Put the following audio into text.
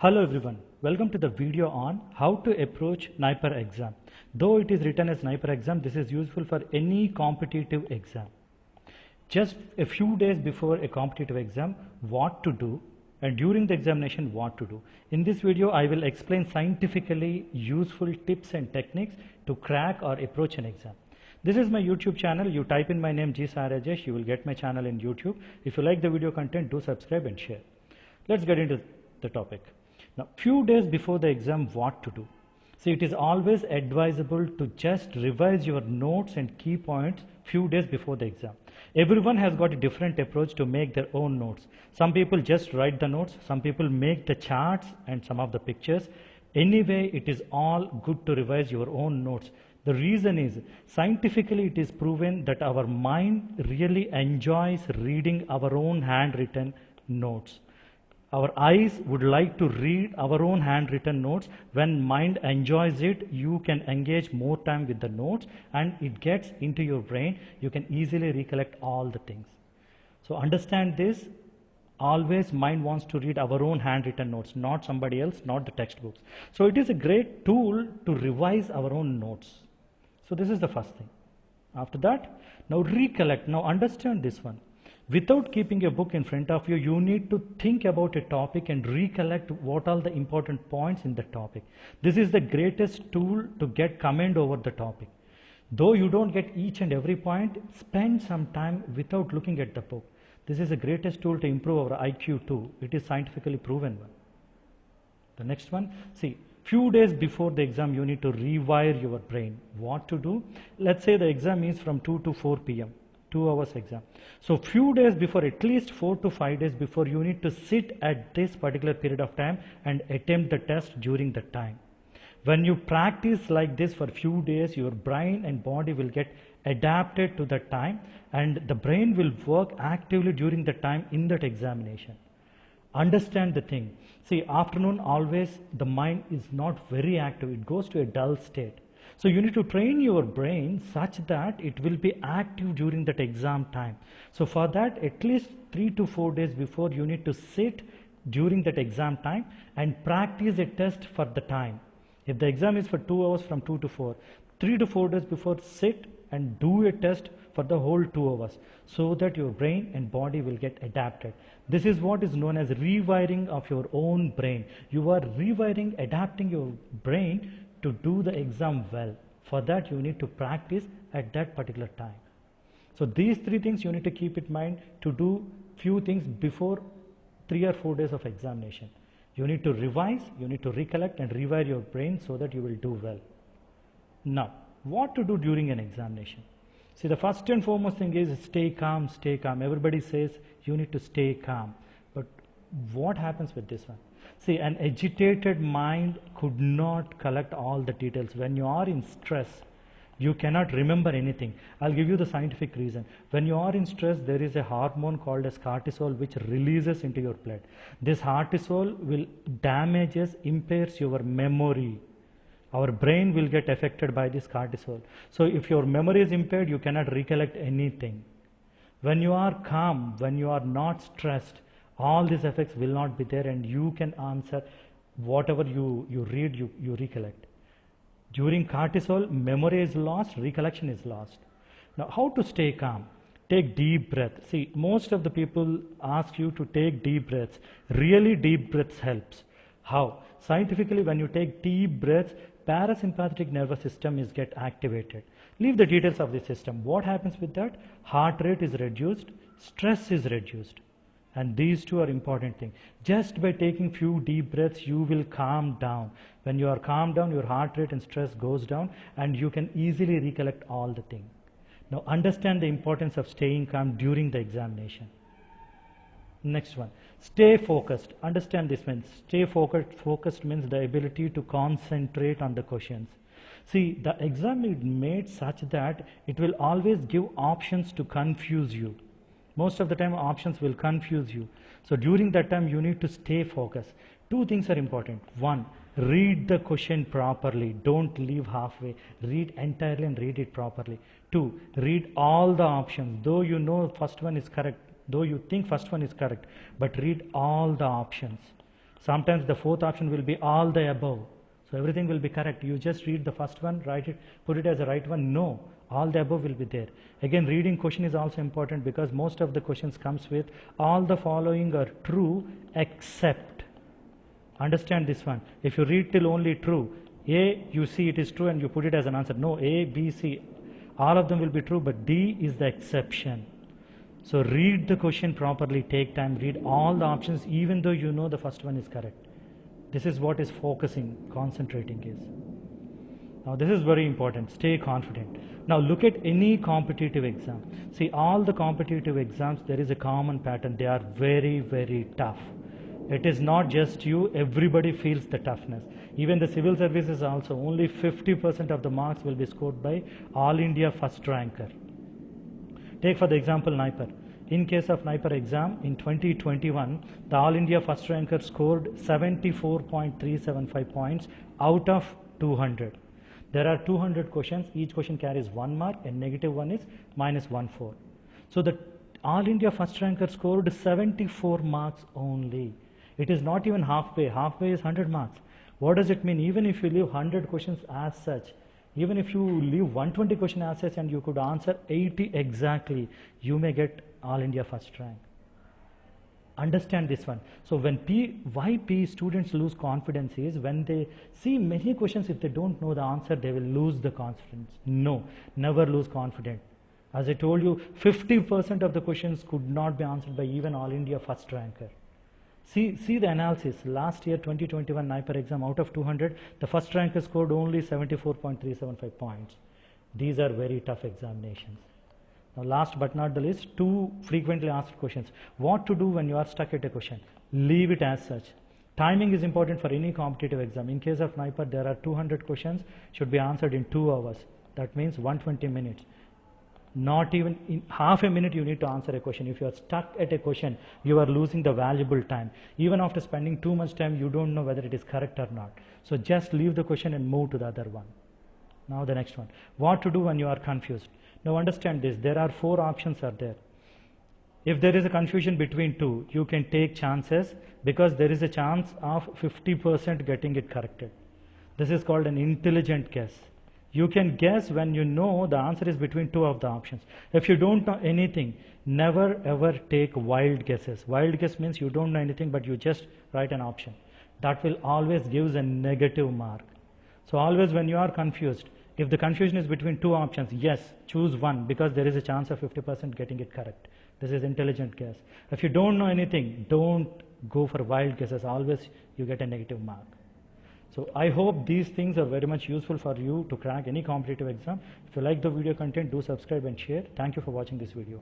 Hello everyone, welcome to the video on how to approach NIPER exam. Though it is written as NIPER exam, this is useful for any competitive exam. Just a few days before a competitive exam, what to do, and during the examination, what to do. In this video, I will explain scientifically useful tips and techniques to crack or approach an exam. This is my YouTube channel. You type in my name G. Sai Rajesh, you will get my channel in YouTube. If you like the video content, do subscribe and share. Let's get into the topic. Now, few days before the exam, what to do? See, it is always advisable to just revise your notes and key points few days before the exam. Everyone has got a different approach to make their own notes. Some people just write the notes, some people make the charts and some of the pictures. Anyway, it is all good to revise your own notes. The reason is, scientifically it is proven that our mind really enjoys reading our own handwritten notes. Our eyes would like to read our own handwritten notes. When mind enjoys it, you can engage more time with the notes and it gets into your brain. You can easily recollect all the things. So understand this. Always mind wants to read our own handwritten notes, not somebody else, not the textbooks. So it is a great tool to revise our own notes. So this is the first thing. After that, now recollect. Now understand this one. Without keeping a book in front of you, you need to think about a topic and recollect what are the important points in the topic. This is the greatest tool to get command over the topic. Though you don't get each and every point, spend some time without looking at the book. This is the greatest tool to improve our IQ too. It is scientifically proven one. The next one, see, few days before the exam, you need to rewire your brain. What to do? Let's say the exam is from 2 to 4 p.m. 2 hours exam. So few days before, at least 4 to 5 days before, you need to sit at this particular period of time and attempt the test during the time. When you practice like this for few days, your brain and body will get adapted to the time and the brain will work actively during the time in that examination. Understand the thing. See, afternoon always the mind is not very active. It goes to a dull state. So you need to train your brain such that it will be active during that exam time. So for that, at least 3 to 4 days before, you need to sit during that exam time and practice a test for the time. If the exam is for 2 hours from 2 to 4, 3 to 4 days before, sit and do a test for the whole 2 hours so that your brain and body will get adapted. This is what is known as rewiring of your own brain. You are rewiring, adapting your brain to do the exam well. For that, you need to practice at that particular time. So these 3 things you need to keep in mind to do few things before 3 or 4 days of examination. You need to revise, you need to recollect and rewire your brain so that you will do well. Now, what to do during an examination? See, the first and foremost thing is stay calm, stay calm. Everybody says you need to stay calm. But what happens with this one? See, an agitated mind could not collect all the details. When you are in stress, you cannot remember anything. I'll give you the scientific reason. When you are in stress, there is a hormone called as cortisol which releases into your blood. This cortisol will damages, impairs your memory. Our brain will get affected by this cortisol. So if your memory is impaired, you cannot recollect anything. When you are calm, when you are not stressed, all these effects will not be there and you can answer whatever you read, you recollect. During cortisol, memory is lost, recollection is lost. Now, how to stay calm? Take deep breath. See, most of the people ask you to take deep breaths. Really deep breaths helps. How? Scientifically, when you take deep breaths, parasympathetic nervous system is get activated. Leave the details of the system. What happens with that? Heart rate is reduced, stress is reduced. And these 2 are important things. Just by taking few deep breaths, you will calm down. When you are calmed down, your heart rate and stress goes down and you can easily recollect all the things. Now understand the importance of staying calm during the examination. Next one, stay focused. Understand this means stay focused means the ability to concentrate on the questions. See, the exam is made such that it will always give options to confuse you. Most of the time options will confuse you. So during that time you need to stay focused. 2 things are important. 1, read the question properly. Don't leave halfway. Read entirely and read it properly. 2, read all the options. Though you know first one is correct, though you think first one is correct, but read all the options. Sometimes the fourth option will be all the above. So everything will be correct. You just read the first one, write it, put it as a right one. No, all the above will be there. Again, reading question is also important because most of the questions comes with all the following are true except. Understand this one. If you read till only true, A, you see it is true and you put it as an answer. No, A, B, C, all of them will be true, but D is the exception. So read the question properly, take time, read all the options even though you know the first one is correct. This is what is focusing, concentrating is. Now this is very important, stay confident. Now look at any competitive exam. See, all the competitive exams, there is a common pattern. They are very, very tough. It is not just you, everybody feels the toughness. Even the civil services also, only 50% of the marks will be scored by All India first ranker. Take for the example NIPER. In case of NIPER exam in 2021, the All India first ranker scored 74.375 points out of 200. There are 200 questions, each question carries 1 mark and negative 1 is -14. So the All India first ranker scored 74 marks only. It is not even halfway, halfway is 100 marks. What does it mean? Even if you leave 100 questions as such, even if you leave 120 question as such and you could answer 80 exactly, you may get All India first rank. Understand this one. So when why students lose confidence is when they see many questions, if they don't know the answer, they will lose the confidence. No, never lose confidence. As I told you, 50% of the questions could not be answered by even All India first ranker. See the analysis. Last year, 2021 NIPER exam, out of 200, the first ranker scored only 74.375 points. These are very tough examinations. Now last but not the least, 2 frequently asked questions. What to do when you are stuck at a question? Leave it as such. Timing is important for any competitive exam. In case of NIPER, there are 200 questions, should be answered in 2 hours. That means 120 minutes. Not even in half a minute you need to answer a question. If you are stuck at a question, you are losing the valuable time. Even after spending too much time, you don't know whether it is correct or not. So just leave the question and move to the other one. Now the next one. What to do when you are confused? Now understand this. There are 4 options are there. If there is a confusion between 2, you can take chances because there is a chance of 50% getting it corrected. This is called an intelligent guess. You can guess when you know the answer is between 2 of the options. If you don't know anything, never ever take wild guesses. Wild guess means you don't know anything but you just write an option. That will always give a negative mark. So always when you are confused, if the confusion is between 2 options, yes, choose one because there is a chance of 50% getting it correct. This is intelligent guess. If you don't know anything, don't go for wild guesses. Always you get a negative mark. So I hope these things are very much useful for you to crack any competitive exam. If you like the video content, do subscribe and share. Thank you for watching this video.